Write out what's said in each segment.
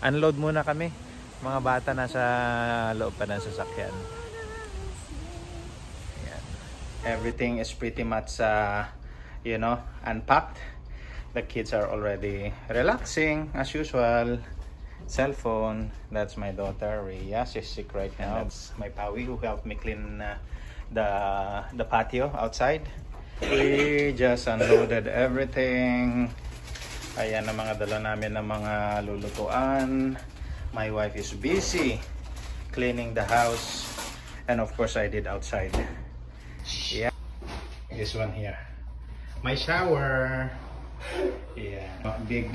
Unload muna kami. Mga bata nasa loob pa ng sasakyan. Ayan. Everything is pretty much you know, unpacked. The kids are already relaxing as usual. Cellphone. That's my daughter Rhea. She's sick right now. That's my Pawi who helped me clean the patio outside. We just unloaded everything. Ayan ang mga dala namin ng mga lulutuan. My wife is busy cleaning the house, and of course I did outside. Yeah, this one here, my shower. Yeah, big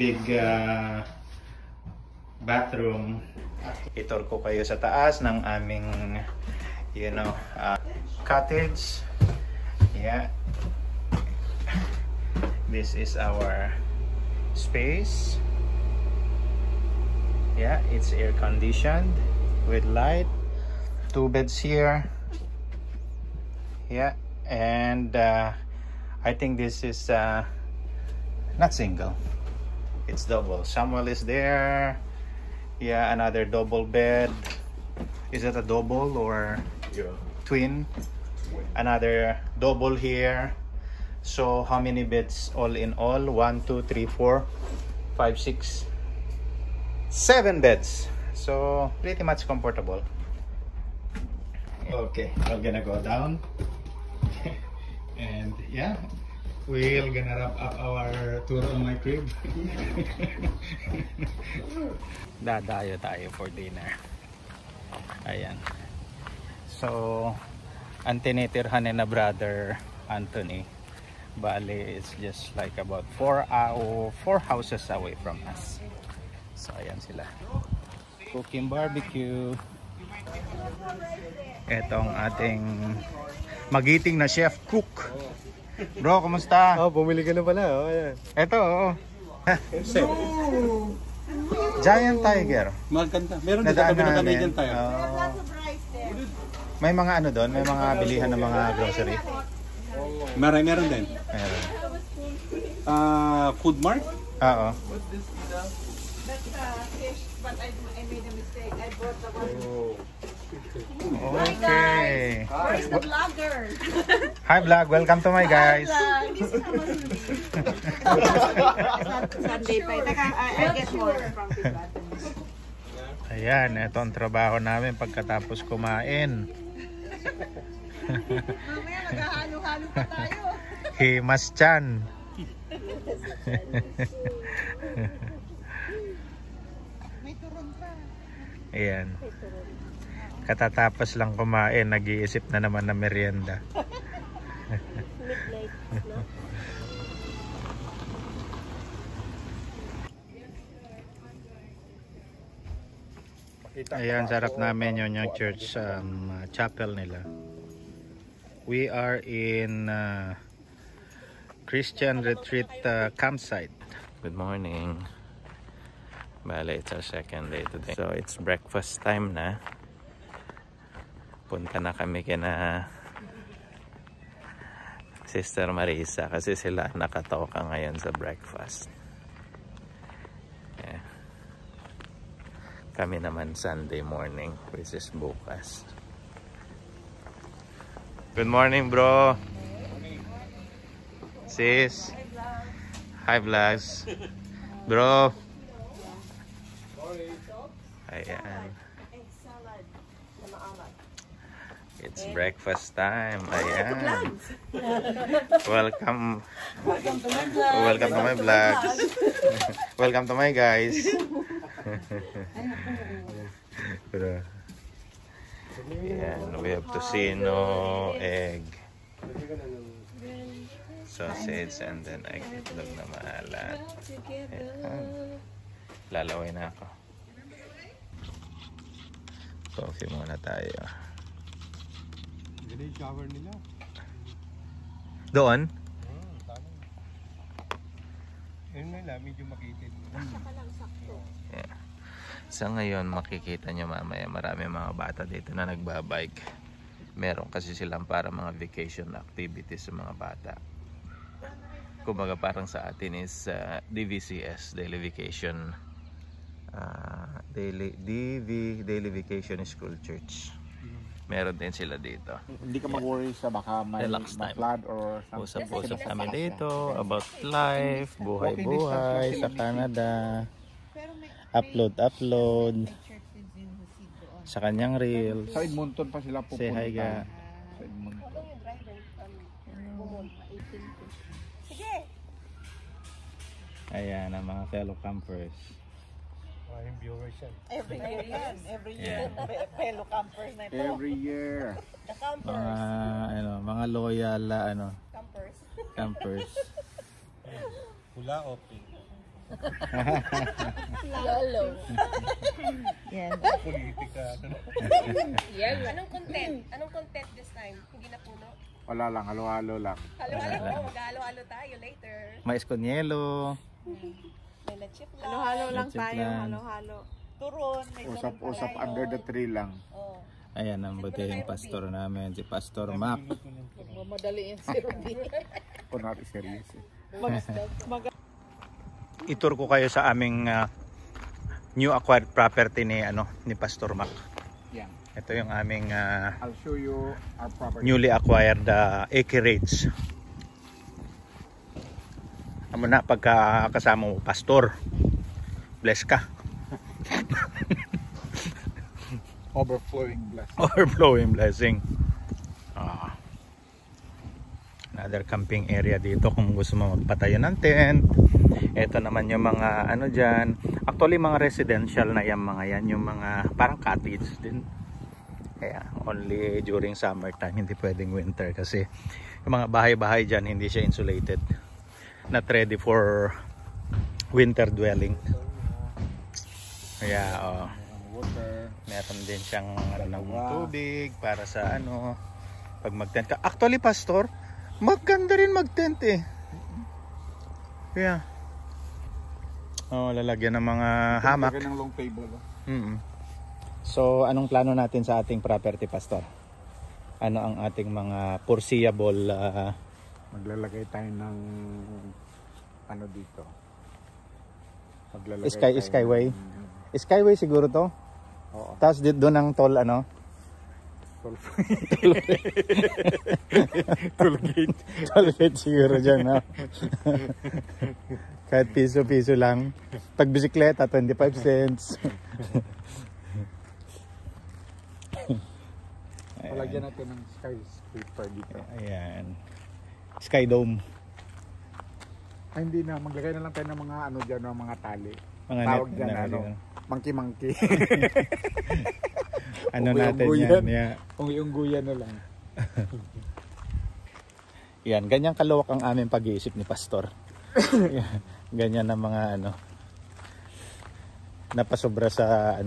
bathroom. Itur ko kayo sa taas ng aming, you know, cottage. Yeah, this is our space. Yeah, it's air conditioned with light. 2 beds here. Yeah, and I think this is not single, it's double. Samuel is there. Yeah, another double bed. Is it a double or twin? Another double here. So how many beds all in all? 1, 2, 3, 4, 5, 6, 7 beds. So pretty much comfortable. Okay, we're gonna go down. And yeah, we're gonna wrap up our tour on my crib. Dadayo tayo for dinner. Ayan. So ang tinitirhan ni na brother Anthony, bali it's just like about 4 houses away from us. So ayan sila, cooking barbecue. Etong ating magiting na chef cook. Bro, kumusta? Oh, bumili ka na pala. Oh, ayan. Eto, oo. Giant Tiger. Maganda. Meron din kami na Canadian Tire. May mga ano doon, may mga bilihan ng mga grocery. Meron din. Meron. Food Mart? Oo. Fish, but I made a mistake. I brought the one. Okay. Where's the vlogger? Hi vlog, welcome to my guys. Sunday pa. I get more from people. Ayan, ito ang trabaho namin pagkatapos kumain. Mamaya naghahalo-halo pa tayo. Himas Chan. May turon pa. Ayan. Katatapos lang kumain, nag-iisip na naman na merienda. Ayan, sarap namin yung church chapel nila. We are in Christian Retreat campsite. Good morning. Bale, it's our second day today. So it's breakfast time na. Punta na kami kina Sister Marisa kasi sila nakatoka ngayon sa breakfast. Yeah. Kami naman Sunday morning, which is bukas. Good morning, bro. Sis. Hi, vlogs. Bro. Ayan. It's breakfast time. Ayan. Welcome. Welcome to my vlogs. Welcome to my guys. Ayan, we have tocino, egg, sausage, and then egg itlog na maalat. Ayan. Lalaway na ako. Coffee muna tayo. Ganda yung shower nila. Doon? Yun nila, medyo makitid. Yeah. Sa ngayon, makikita nyo mamaya marami mga bata dito na nagbabike. Meron kasi silang para mga vacation activities sa mga bata. Kumbaga parang sa atin is DVCS, Daily Vacation Daily Vacation School Church. Meron din sila dito. Hindi ka mag-worry sa baka may Relax time. flood or something. Usap-usap kami dito about life, buhay-buhay sa Canada. Upload sa kanyang reels. Sa Edmonton pa sila pupunta. Say hi ga. Sa Edmonton. Ayan ang mga fellow campers. Maraming viewers yan. Every year yan. Every year. Yeah. Fellow campers na ito. Every year. The campers. Mga loyal Campers. campers. Pula o pink? Yellow. Yan. Politika. Anong content? Anong content this time? Hindi na puno? Wala lang, halo-halo lang. Halo-halo. Mag-halo-halo tayo later. Mais con hielo. May na-chip lang. Halo-halo lang Let's tayo. plan. Halo-halo. Turon. May Usap-usap under the tree lang. Oh. Ayan ang butihing pastor namin, si Pastor Mac. Madali yung syrup. Kung natin serious eh. Itur ko kayo sa aming new acquired property ni Pastor Mac. Yan. Ito yung aming I'll show you our property. newly acquired acreage. Amo na pagka kasama mo pastor. Bless ka. Overflowing blessing. Overflowing blessing. Another camping area dito kung gusto mo magpatayo ng tent. Ito naman yung mga dyan. Actually mga residential na yan mga yan. Yung mga parang cottage din. Kaya only during summertime, hindi pwedeng winter kasi yung mga bahay-bahay dyan hindi siya insulated. Not ready for winter dwelling. Kaya Water. meron din siyang tubig para sa pag mag-tent ka. Actually pastor, maganda rin mag-tent eh. Kaya lalagyan ng mga hamak. Lagyan ng long table. So anong plano natin sa ating property pastor? Ano ang ating mga foreseeable Maglalagay tayo ng dito. Skyway? Skyway siguro to? Oo. Tapos doon ang toll Tollgate siguro dyan, no? Kahit piso-piso lang. Pag bisikleta, 25 cents. Palagyan natin ng skyscraper dito. Ayan. Skydome. Ay, hindi na. Maglagay na lang tayo ng mga dyan, ng mga tali. Mga Tawag net dyan, na monkey-monkey. natin yan. Yeah. Ungguyan na lang. Yan, ganyang kaluwak ang aming pag-iisip ni Pastor. Ganyan ang mga napasobra sa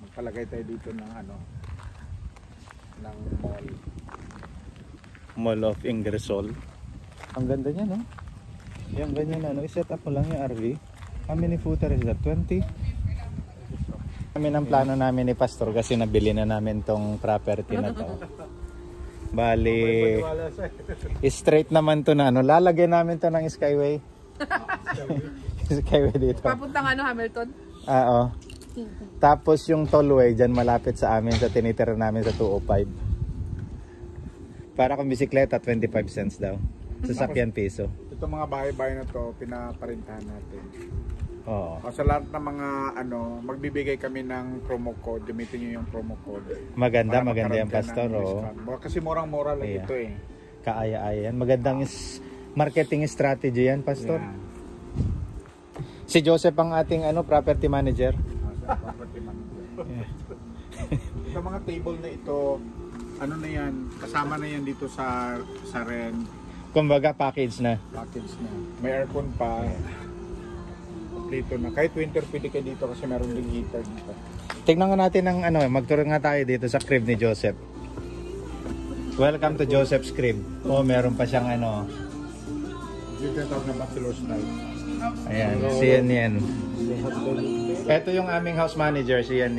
Magpalagay tayo dito ng ng mall. Mall of Ingersoll. Ang ganda niya, no? Yan, ganyan i-set up mo lang yung RV. How many footer is that? 20? Kami ang plano namin ni Pastor kasi nabili na namin tong property na to. Bali, straight naman to na lalagyan namin to ng skyway. Skyway dito. Papuntang Hamilton? Oo. Tapos yung tollway dyan malapit sa amin sa tinitira namin sa 205. Para kung bisikleta 25 cents daw. Sasakyan piso. Ito mga bahay-bahay na to, pinaparintahan natin. Oo. O, sa lahat ng mga magbibigay kami ng promo code. Gamitin nyo yung promo code. Maganda Para yung magkaroon ka pastor. ng Oh. discount. Kasi murang-mura lang Yeah. ito eh. Kaaya-aya yan. Magandang marketing strategy yan, pastor. Yeah. Si Joseph ang ating property manager. Sa property manager. Sa mga table na ito, na yan, kasama na yan dito sa rent Kumbaga package na. package na. May aircon pa. Kompleto na. Kahit winter pwede kayo dito kasi meron ding heater dito. Tingnan nga natin ng magturo nga tayo dito sa crib ni Joseph. Welcome to Joseph's crib. Meron pa siyang Dito yung tawag na bachelor's night. Ayan, si Yan. Ito yung aming house manager, si Yan.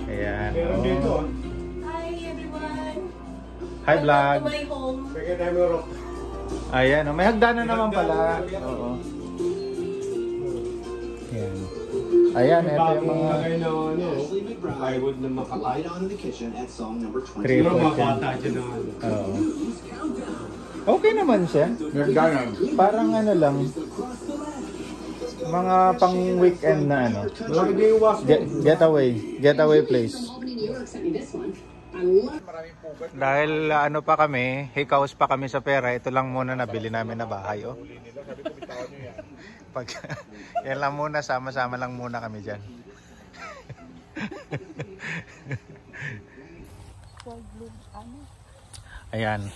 Ayan. Meron dito. Hi everyone! Hi vlog. Welcome to my home. Ayan, may hagdanan naman pala. Oo. Ayan. Ayan, ito yung mga Lagay na ano, plywood na makapal. three Siguro foot mga yan. bata dyan na ano. Oo. Okay naman siya. Ganda yan. Parang ano lang, mga pang weekend na ano. Malaki din yung wash Getaway place. Dahil ano pa kami, hikaos pa kami sa pera, ito lang muna nabili namin na bahay. Oh. Pag, yan lang muna, sama-sama lang muna kami dyan. Ayan,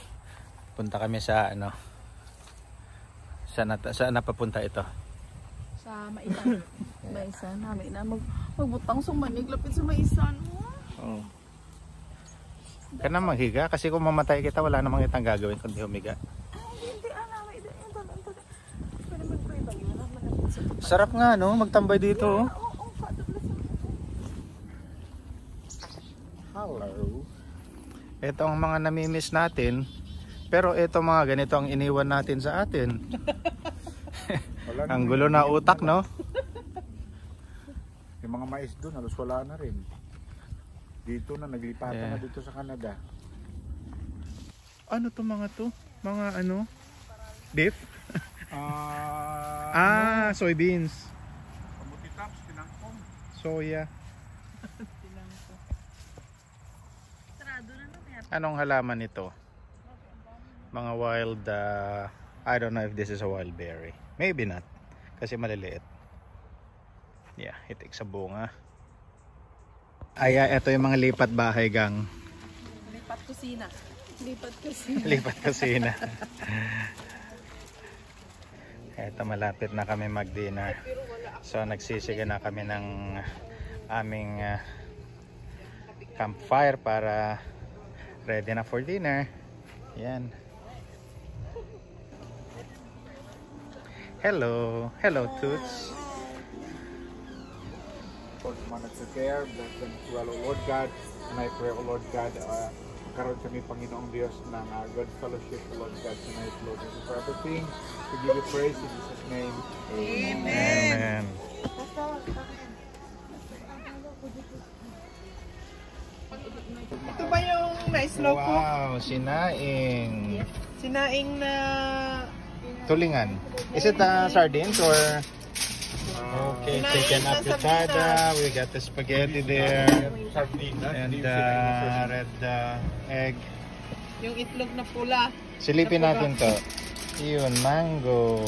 punta kami sa ano, saan napapunta ito? Sa Maisan. Maisan namin na magbutang sumanig lapit sa Maisan. Oh. Ka na maghiga kasi kung mamatay kita wala namang itang gagawin kundi humiga. Hindi pwede mag-pray ba yun? Sarap nga no, magtambay dito. Oh. Oo, Father bless you. Hello. Ito ang mga namimiss natin. Pero ito mga ganito ang iniwan natin sa atin. Ang gulo na utak no. Yung mga mais doon, halos wala na rin. Dito na, naglipatan Yeah. na dito sa Canada. Ano to mga to? Mga ano? Beef? Soybeans. Kamuti taps, tinangkong. Soya. Sarado na kaya. Anong halaman ito? Mga wild, I don't know if this is a wild berry. Maybe not. Kasi maliliit. Yeah, itik sa bunga. Ito yung mga lipat bahay gang. Lipat kusina. Lipat kusina. Ito malapit na kami mag-dinner. So nagsisiga na kami ng aming campfire para ready na for dinner. Yan. Hello. Hello, Toots. Lord, mga nag-prepare, bless them as well, O Lord God. And I pray, O Lord God, karoon kami, Panginoong Diyos, ng good fellowship, O Lord God, tonight, Lord. Thank you for everything. We give you praise in Jesus' name. Amen. Ito ba yung na-slow ko? Wow, sinaing. Sinaing na... Tulingan. Is it sardines or... Okay, chicken apitada. We got the spaghetti there. Sardinas. And red egg. Yung itlog na pula. Silipin natin to. Yun, mango.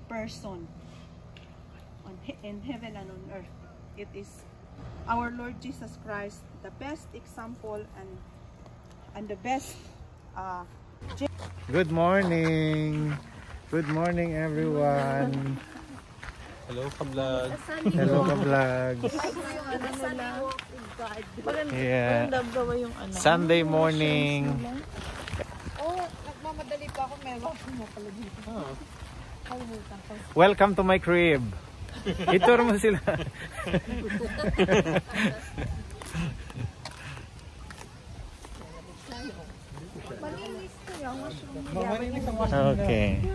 Person in heaven and on earth. It is our Lord Jesus Christ, the best example and the best Good morning. Good morning, everyone. Hello, ka-vlog. Hello, ka-vlogs. Yeah. Sunday morning. Nagmamadali pa ako, meron mo pala dito. Welcome to my crib. Itur mo sila. Okay.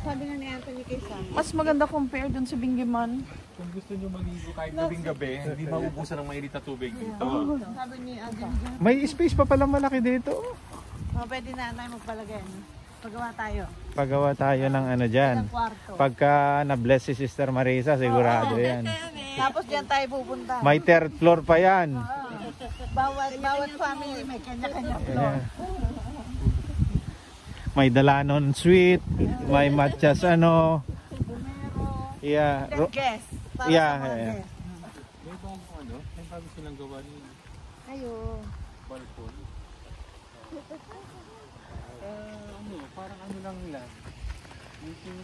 Sabi nga ni Anthony kay Sam. Mas maganda compare dun sa Bingiman. Kung gusto nyo maligo kahit gabing gabi, hindi maubusan ng mainit na tubig dito. Sabi ni Anthony. May space pa pala malaki dito. Pwede na tayo magpalagay. Pagawa tayo. Pagawa tayo ng ano dyan. Kwarto. Pagka na-bless si Sister Marisa, sigurado yan. Tapos diyan tayo pupunta. May third floor pa yan. Bawat family may kanya-kanya floor. Yeah. May Dalanon suite, may matchas ano. Yeah. Guest. Para Yeah, sa mga yeah. guest. May bagong ano, may bago silang gawa ni Ayo. balkon. Parang ano lang lang.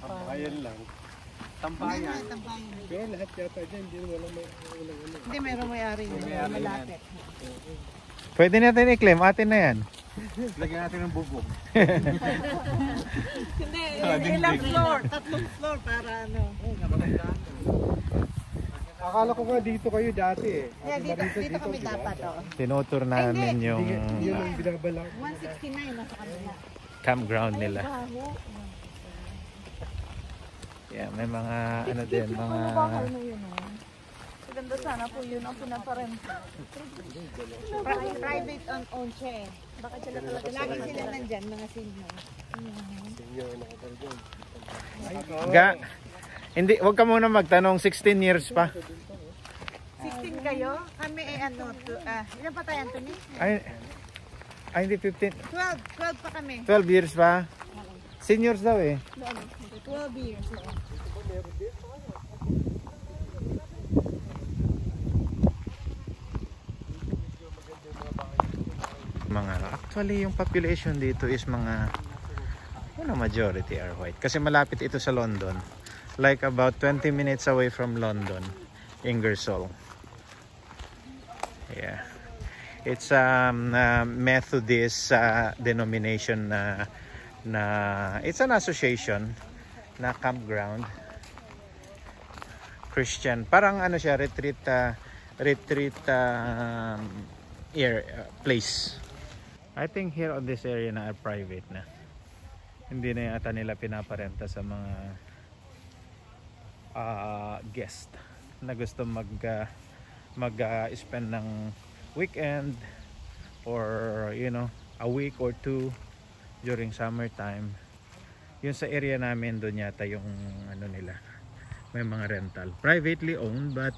Tampayan lang. Tampayan. Kaya lahat yata dyan, hindi walang may Hindi, mayroong may-ari. May may-ari Malapit. Pwede natin i-claim, atin na yan. Lagyan natin ng bubog. Hindi, ilang floor? 3 floor para ano. Akala ko nga dito kayo dati eh. Yeah, dito kami dapat. Tinutur namin yung Yun ang binabalak. 169 nasa kanila. campground nila. Yeah, may mga ano din, mga Bakal na yun, oh. Maganda sana po yun ang pinaparenta. Private own siya eh. Bakit sila talaga? Lagi sila nandyan, mga senior. Ga, hindi, wag ka muna magtanong, 16 years pa. 16 kayo? Kami eh ano, ilan pa tayo, Anthony? Ay, hindi 15. 12 pa kami. 12 years pa. Seniors daw eh. 12 years. Actually yung population dito is mga majority are white kasi malapit ito sa London, like about 20 minutes away from London, Ingersoll. Yeah, it's Methodist denomination na it's an association na campground Christian, parang ano siya, retreat place. I think here on this area na are private na. Hindi na yata nila pinaparenta sa mga guest na gusto mag-spend ng weekend or you know, a week or two during summertime. Yun sa area namin, doon yata yung ano nila, may mga rental. Privately owned but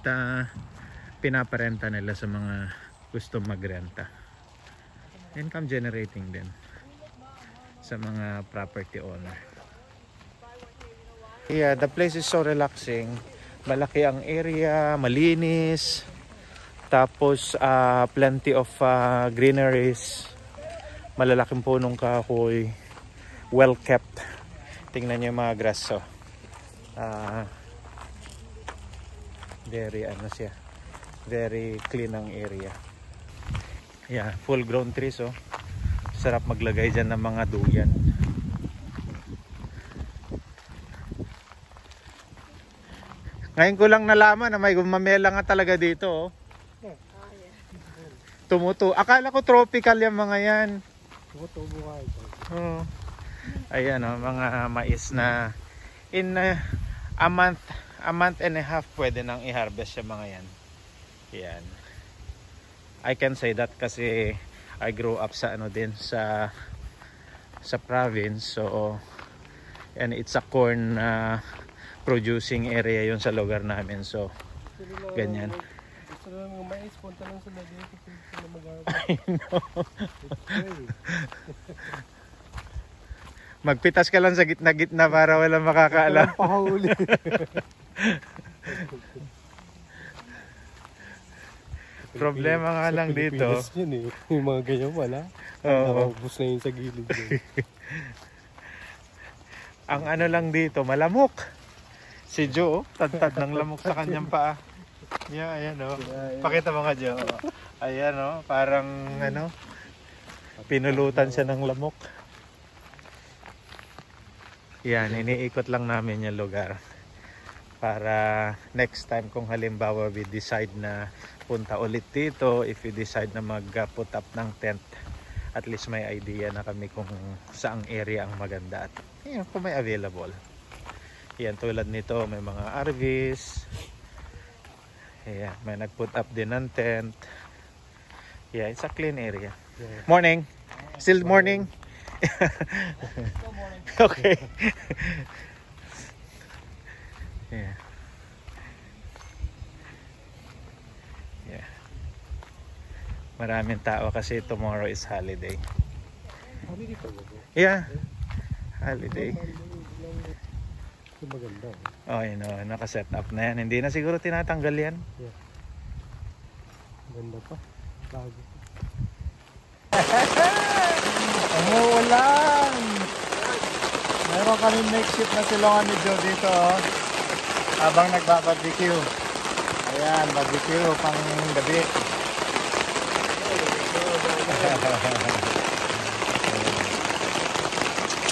pinaparenta nila sa mga gusto magrenta. Income generating din sa mga property owner. Yeah, the place is so relaxing. Malaki ang area, malinis. Tapos plenty of greeneries. Malalaking punong kahoy. Well kept. Tingnan niyo yung mga grass. So, very ano siya. Very clean ang area. Yeah, full grown trees oh. Sarap maglagay dyan ng mga duyan. Ngayon ko lang nalaman na may gumamela nga talaga dito oh. Tumuto. Akala ko tropical yung mga yan. Tumutubo ka ito. Oh. Ayan oh, mga mais na in a month and a half pwede nang i-harvest yung mga yan. Yan. I can say that kasi I grew up sa ano din sa province, so and it's a corn producing area yun sa lugar namin, so ganyan. Gusto lang ng mais, punta lang sila dito sila mag-harvest. I know. Magpitas ka lang sa gitna-gitna para walang makakaalam. Pahuli. Problema nga lang dito. Yun, eh. Yung mga ganyan wala. Nakabus na yun sa gilid. Ang ano lang dito, malamok. Si Joe, tad-tad ng lamok sa kanyang paa. Yeah, ayan o. Pakita mo nga Joe. Ayan o, parang ano, pinulutan siya ng lamok. Yan, iniikot lang namin yung lugar. Para next time kung halimbawa we decide na punta ulit dito, if we decide na mag-put up ng tent, at least may idea na kami kung saang area ang maganda at yun, kung may available. Yan, tulad nito may mga RVs. Yan, may nag-put up din ng tent. Yeah, it's a clean area. Morning! Still morning? Okay. Yeah. Yeah. Maraming tao kasi tomorrow is holiday. Holiday pa ba? Yeah. Holiday. Ito maganda. Oh, you know, naka-set up na yan. Hindi na siguro tinatanggal yan. Yeah. Ganda pa. Bago. Umuulan! Meron kami makeshift na silungan ni Joe dito oh. Habang nagbabarbecue. Ayan, barbecue pang gabi.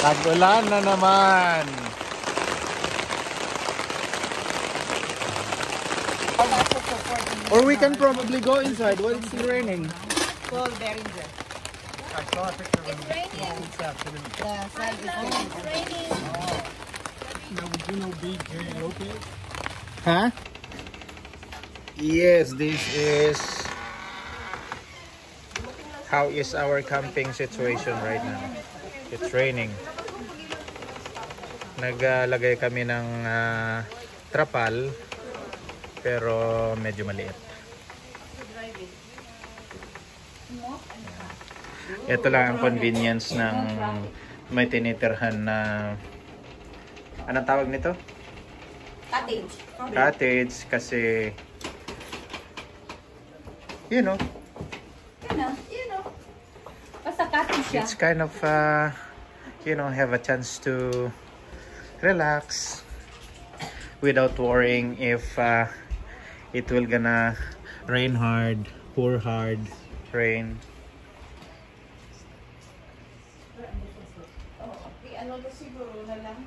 Tag-ulan na naman. Or we can probably go inside while it's still raining. Paul Beringer. I saw a picture It's raining. this afternoon. The side is It's raining. Now, would you know BJ Lopez? Huh? Yes, this is how is our camping situation right now. It's raining. Naglagay kami ng trapal pero medyo maliit. Ito lang ang convenience ng may tinitirhan na anong tawag nito? Cottage. Cottage kasi you know Basta cottage siya. it's kind of have a chance to relax without worrying if it will gonna rain hard, pour hard rain. Ano to siguro na lang.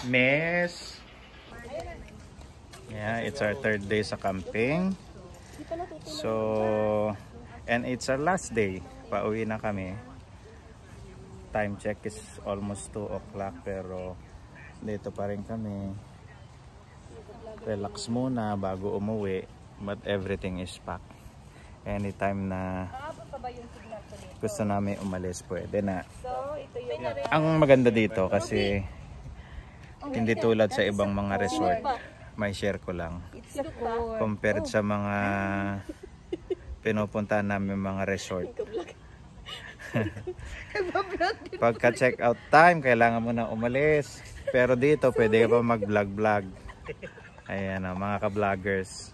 Mess. Yeah, it's our third day sa camping. So, and it's our last day. Pauwi na kami. Time check is almost 2 o'clock pero dito pa rin kami. Relax muna bago umuwi. But everything is packed. Anytime na gusto namin umalis, pwede na. Ang maganda dito kasi hindi tulad sa ibang mga resort, may share ko lang. Compared sa mga pinupuntahan namin mga resort. Pagka check out time, kailangan mo na umalis. Pero dito, pwede ka pa mag-vlog-vlog. Ayan o, mga ka-vloggers.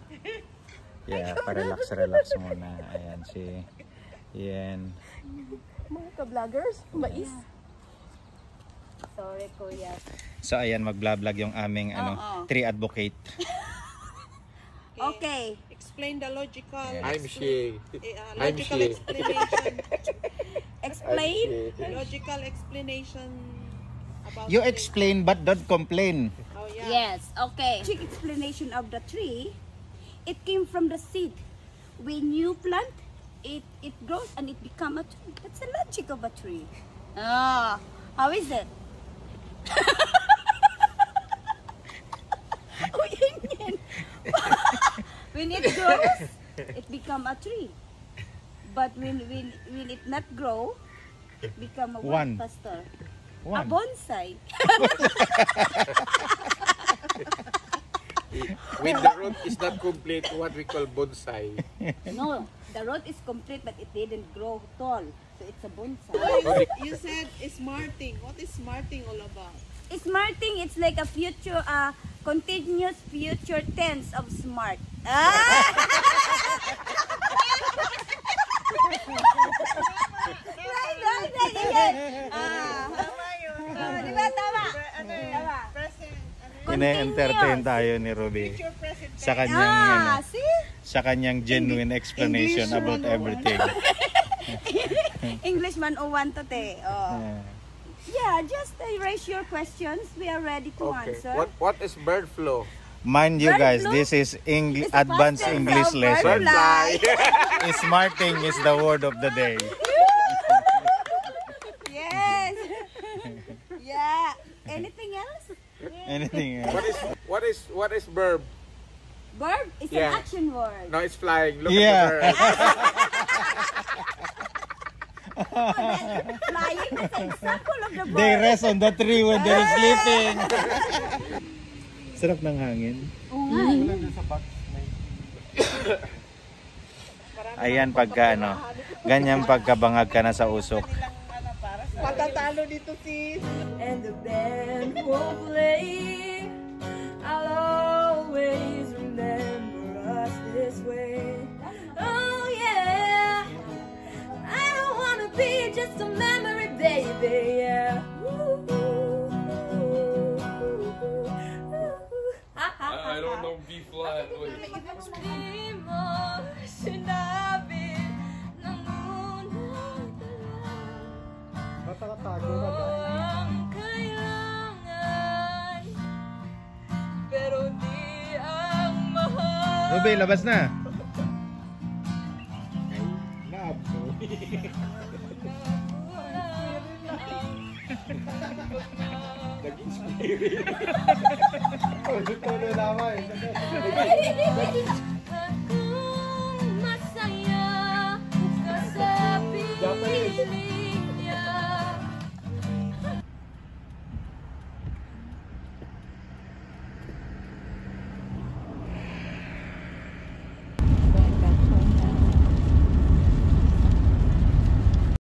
Yeah, pa-relax muna. Ayan si Yen. Mga ka-vloggers, mais. Sorry, kuya. So ayan, mag-vlog yung aming tree advocate. Okay. Explain the logical. I'm she. Logical explanation. Explain. Logical explanation about. You explain but don't complain. Oh yeah. Yes, okay. Quick explanation of the tree. It came from the seed. When you plant, it grows and it becomes a tree. That's the logic of a tree. Ah, how is it? When it grows, it become a tree. But when it not grow, it become a One. what, Pastor? A One. bonsai. When the root is not complete, what we call bonsai. No, the root is complete but it didn't grow tall. So it's a bonsai. You said smarting. What is smarting all about? Smarting, it's like a future, continuous future tense of smart. Diba? Tama. Ine-entertain tayo ni Ruby sa kanyang sa kanyang genuine explanation about everything. English 101 to te. Oh. Yeah, just raise your questions. We are ready to Okay. answer. What is bird flu? Mind you Bird guys, flu? this is It's the advanced past tense English of lesson. bird fly. Smarting is the word of the day. Yes. Yeah. Anything else? Anything else? What is verb? Verb is Yeah. an action word. No, it's flying. Look Yeah. at the bird. Flying is an example of the They bird. rest on the tree when they're sleeping. Sarap ng hangin. Ayan pagka ganyan pagkabangag ka na sa usok. Matatalo dito si. And the band will play. I'll always remember us this way. Oh yeah, I don't wanna be just a memory, baby. Yeah. I don't know B flat. Wait. Be more sinabi ng unang tala. Matakatago na dahil. Ang kailangan, pero di ang mahal. Ruby, labas na. Naging spirit. Tuloy-tuloy lamang.